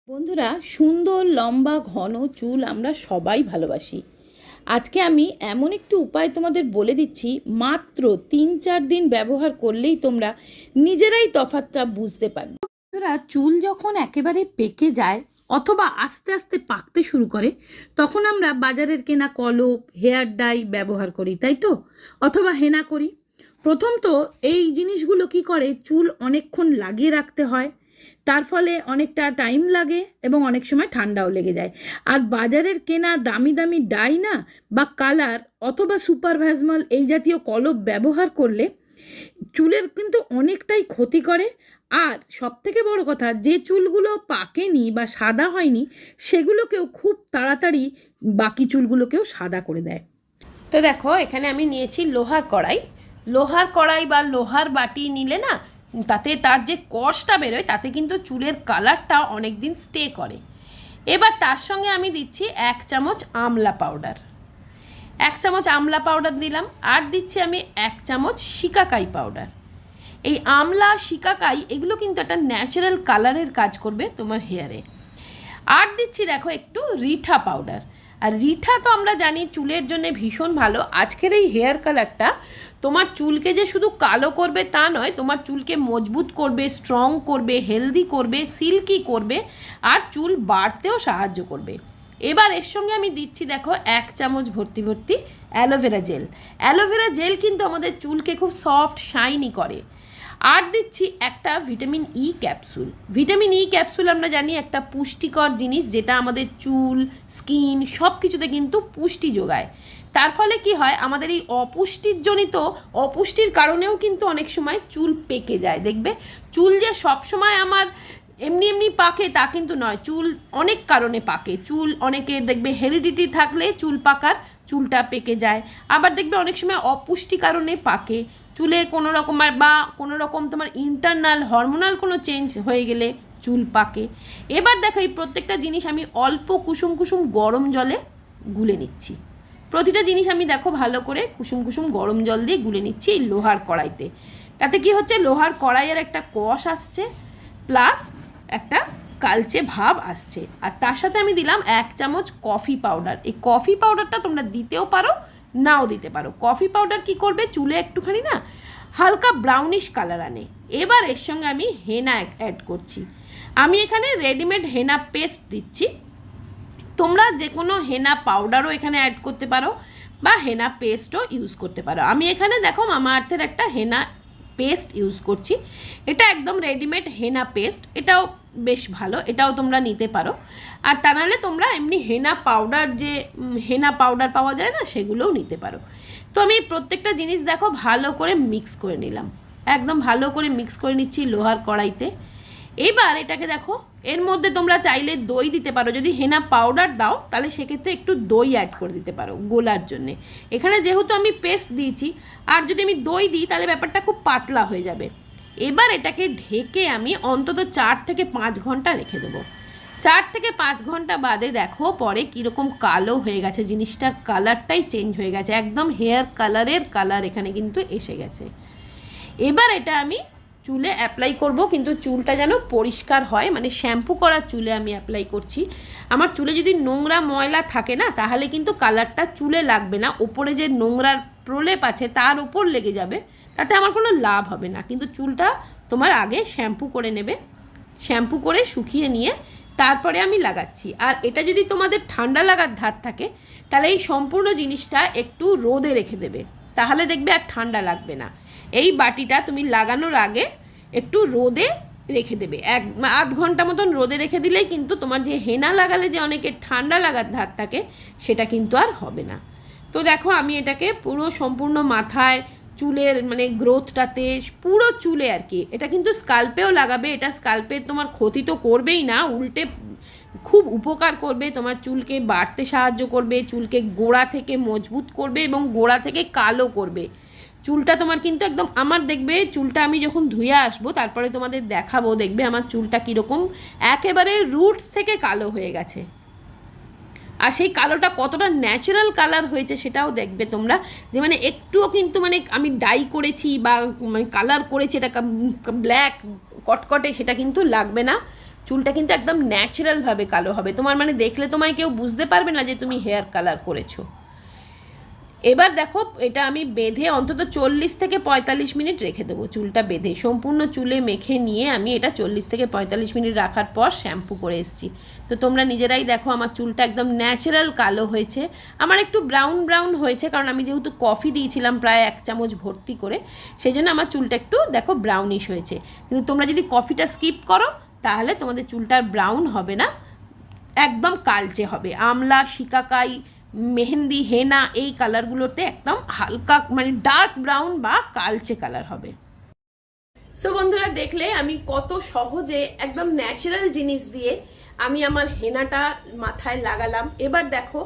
বন্ধুরা, সুন্দর লম্বা ঘন চুল আমরা সবাই ভালোবাসি। আজকে আমি এমন একটি উপায় তোমাদের বলে দিচ্ছি, মাত্র 3-4 দিন ব্যবহার করলেই তোমরা নিজেরাই তফাৎটা বুঝতে পারবে। বন্ধুরা, চুল যখন একেবারে পেকে যায় অথবা আস্তে আস্তে পাকতে শুরু করে, তখন আমরা বাজারের কেনা কলপ, হেয়ার ডাই ব্যবহার করি, তাই তো? অথবা হেনা করি। প্রথম তো এই জিনিসগুলো কি করে, চুল অনেকক্ষণ লাগিয়ে রাখতে হয়, তার ফলে অনেকটা টাইম লাগে এবং অনেক সময় ঠান্ডাও লেগে যায়। আর বাজারের কেনা দামি দামি ডাই না বা কালার অথবা সুপার ভ্যাজমল এই জাতীয় কলপ ব্যবহার করলে চুলের কিন্তু অনেকটাই ক্ষতি করে। আর সবথেকে বড় কথা, যে চুলগুলো পাকেনি বা সাদা হয়নি সেগুলোকেও খুব তাড়াতাড়ি বাকি চুলগুলোকেও সাদা করে দেয়। তো দেখো, এখানে আমি নিয়েছি লোহার কড়াই বা লোহার বাটি নিলে না, তাতে তার যে কষটা বেরোয় তাতে কিন্তু চুলের কালারটা অনেক দিন স্টে করে। এবার তার সঙ্গে আমি দিচ্ছি 1 চামচ আমলা পাউডার, 1 চামচ আমলা পাউডার দিলাম। আর দিচ্ছি আমি 1 চামচ শিকাকাই পাউডার। এই আমলা শিকাকাই এগুলো কিন্তু একটা ন্যাচারাল কালারের কাজ করবে তোমার হেয়ারে। আর দিচ্ছি দেখো একটু রিঠা পাউডার। আর রিঠা তো আমরা জানি চুলের জন্য ভীষণ ভালো। আজকের এই হেয়ার কালারটা তোমার চুলকে যে শুধু কালো করবে তা নয়, তোমার চুলকে মজবুত করবে, স্ট্রং করবে, হেলদি করবে, সিল্কি করবে, আর চুল বাড়তেও সাহায্য করবে। এবার এর সঙ্গে আমি দিচ্ছি দেখো 1 চামচ ভর্তি ভর্তি অ্যালোভেরা জেল। অ্যালোভেরা জেল কিন্তু আমাদের চুলকে খুব সফট শাইনি করে। আর দিচ্ছি একটা vitamin E capsule. Vitamin E capsule আমরা জানি একটা পুষ্টিকর জিনিস, যেটা আমাদের চুল, স্কিন সব কিছুতে কিন্তু পুষ্টি যোগায়। তার ফলে কি হয়, আমাদের এই অপুষ্টির কারণেও কিন্তু অনেক সময় চুল পেকে যায়। দেখবে চুল যে সব সময় আমার এমনি এমনি পাকে তা কিন্তু নয়, চুল অনেক কারণে পাকে। চুল অনেকে দেখবে হেরিডিটি থাকলে চুল পাকার, চুলটা পেকে যায়। আবার দেখবে অনেক সময় অপুষ্টি কারণে পাকে, চুলে কোনো রকম তোমার ইন্টারনাল হরমোনাল কোনো চেঞ্জ হয়ে গেলে চুল পাকে। এবার দেখো, এই প্রত্যেকটা জিনিস আমি অল্প কুসুম কুসুম গরম জলে গুলে নিচ্ছি। প্রতিটা জিনিস আমি দেখো ভালো করে কুসুম কুসুম গরম জল দিয়ে গুলে নিচ্ছি এই লোহার কড়াইতে। তাতে কি হচ্ছে, লোহার কড়াইয়ের একটা কষ আসছে, প্লাস একটা কালচে ভাব আসছে। আর তার সাথে আমি দিলাম 1 চামচ কফি পাউডার। এই কফি পাউডারটা তোমরা দিতেও পারো, নাও দিতে পারো। কফি পাউডার কি করবে, চুলে একটুখানি না হালকা ব্রাউনিশ কালার আনে। এবার এর সঙ্গে আমি হেনা অ্যাড করছি। আমি এখানে রেডিমেড হেনা পেস্ট দিচ্ছি। তোমরা যে কোনো হেনা পাউডারও এখানে অ্যাড করতে পারো বা হেনা পেস্টও ইউজ করতে পারো। আমি এখানে দেখো মামা আর্থের একটা হেনা পেস্ট ইউজ করছি। এটা একদম রেডিমেড হেনা পেস্ট, এটাও বেশ ভালো, এটাও তোমরা নিতে পারো। আর তা নাহলে তোমরা এমনি হেনা পাউডার পাওয়া যায় না, সেগুলোও নিতে পারো। তো আমি প্রত্যেকটা জিনিস দেখো ভালো করে মিক্স করে নিলাম, একদম ভালো করে মিক্স করে নিচ্ছি লোহার কড়াইতে। এবার এটাকে দেখো, এর মধ্যে তোমরা চাইলে দই দিতে পারো। যদি হেনা পাউডার দাও তাহলে সেক্ষেত্রে একটু দই অ্যাড করে দিতে পারো গোলার জন্যে। এখানে যেহেতু আমি পেস্ট দিয়েছি, আর যদি আমি দই দিই তাহলে ব্যাপারটা খুব পাতলা হয়ে যাবে। এবার এটাকে ঢেকে আমি অন্তত 4 থেকে 5 ঘন্টা রেখে দেবো। 4 থেকে 5 ঘন্টা বাদে দেখো পরে কীরকম কালো হয়ে গেছে, জিনিসটার কালারটাই চেঞ্জ হয়ে গেছে, একদম হেয়ার কালার এখানে কিন্তু এসে গেছে। এবার এটা আমি চুলে অ্যাপ্লাই করব, কিন্তু চুলটা যেন পরিষ্কার হয়, মানে শ্যাম্পু করা চুলে আমি অ্যাপ্লাই করছি। আমার চুলে যদি নোংরা ময়লা থাকে না, তাহলে কিন্তু কালারটা চুলে লাগবে না, ওপরে যে নোংরার প্রলেপ আছে তার উপর লেগে যাবে, তাতে আমার কোনো লাভ হবে না। কিন্তু চুলটা তোমার আগে শ্যাম্পু করে নেবে, শ্যাম্পু করে শুকিয়ে নিয়ে তারপরে আমি লাগাচ্ছি। আর এটা যদি তোমাদের ঠান্ডা লাগার ধার থাকে তাহলে এই সম্পূর্ণ জিনিসটা একটু রোদে রেখে দেবে, তাহলে দেখবে আর ঠান্ডা লাগবে না। এই বাটিটা তুমি লাগানোর আগে একটু রোদে রেখে দেবে, 1-8 ঘন্টা মতন রোদে রেখে দিলেই কিন্তু তোমার যে হেনা লাগালে যে অনেকের ঠান্ডা লাগার ধার থাকে সেটা কিন্তু আর হবে না। তো দেখো আমি এটাকে পুরো সম্পূর্ণ মাথায়, চুলের মানে গ্রোথটাতে, পুরো চুলে আর কি, এটা কিন্তু স্কাল্পেও লাগাবে। এটা স্কাল্পের তোমার ক্ষতি তো করবেই না, উল্টে খুব উপকার করবে, তোমার চুলকে বাড়তে সাহায্য করবে, চুলকে গোড়া থেকে মজবুত করবে এবং গোড়া থেকে কালো করবে। চুলটা তোমার কিন্তু একদম, আমার দেখবে চুলটা আমি যখন ধুয়ে আসবো তারপরে তোমাদের দেখাবো, দেখবে আমার চুলটা কীরকম একেবারে রুটস থেকে কালো হয়ে গেছে। আর সেই কালোটা কতটা ন্যাচারাল কালার হয়েছে সেটাও দেখবে তোমরা, যে মানে একটুও কিন্তু মানে আমি ডাই করেছি বা মানে কালার করেছি এটা ব্ল্যাক কটকটে সেটা কিন্তু লাগবে না। চুলটা কিন্তু একদম ন্যাচারালভাবে কালো হবে, তোমার মানে দেখলে তোমায় কেউ বুঝতে পারবে না যে তুমি হেয়ার কালার করেছো। এবার দেখো এটা আমি বেঁধে অন্তত 40 থেকে 45 মিনিট রেখে দেবো। চুলটা বেঁধে সম্পূর্ণ চুলে মেখে নিয়ে আমি এটা 40 থেকে 45 মিনিট রাখার পর শ্যাম্পু করে এসেছি। তো তোমরা নিজেরাই দেখো আমার চুলটা একদম ন্যাচারাল কালো হয়েছে। আমার একটু ব্রাউন ব্রাউন হয়েছে, কারণ আমি যেহেতু কফি দিয়েছিলাম প্রায় 1 চামচ ভর্তি করে, সেই জন্য আমার চুলটা একটু দেখো ব্রাউনিশ হয়েছে। কিন্তু তোমরা যদি কফিটা স্কিপ করো তাহলে তোমাদের চুলটা ব্রাউন হবে না, একদম কালচে হবে। আমলা, শিকাকাই, মেহেন্দি, হেনা এই কালারগুলোতে একদম হালকা মানে ডার্ক ব্রাউন বা কালচে কালার হবে। সো বন্ধুরা দেখলে আমি কত সহজে একদম ন্যাচারাল জিনিস দিয়ে আমি আমার হেনাটা মাথায় লাগালাম। এবার দেখো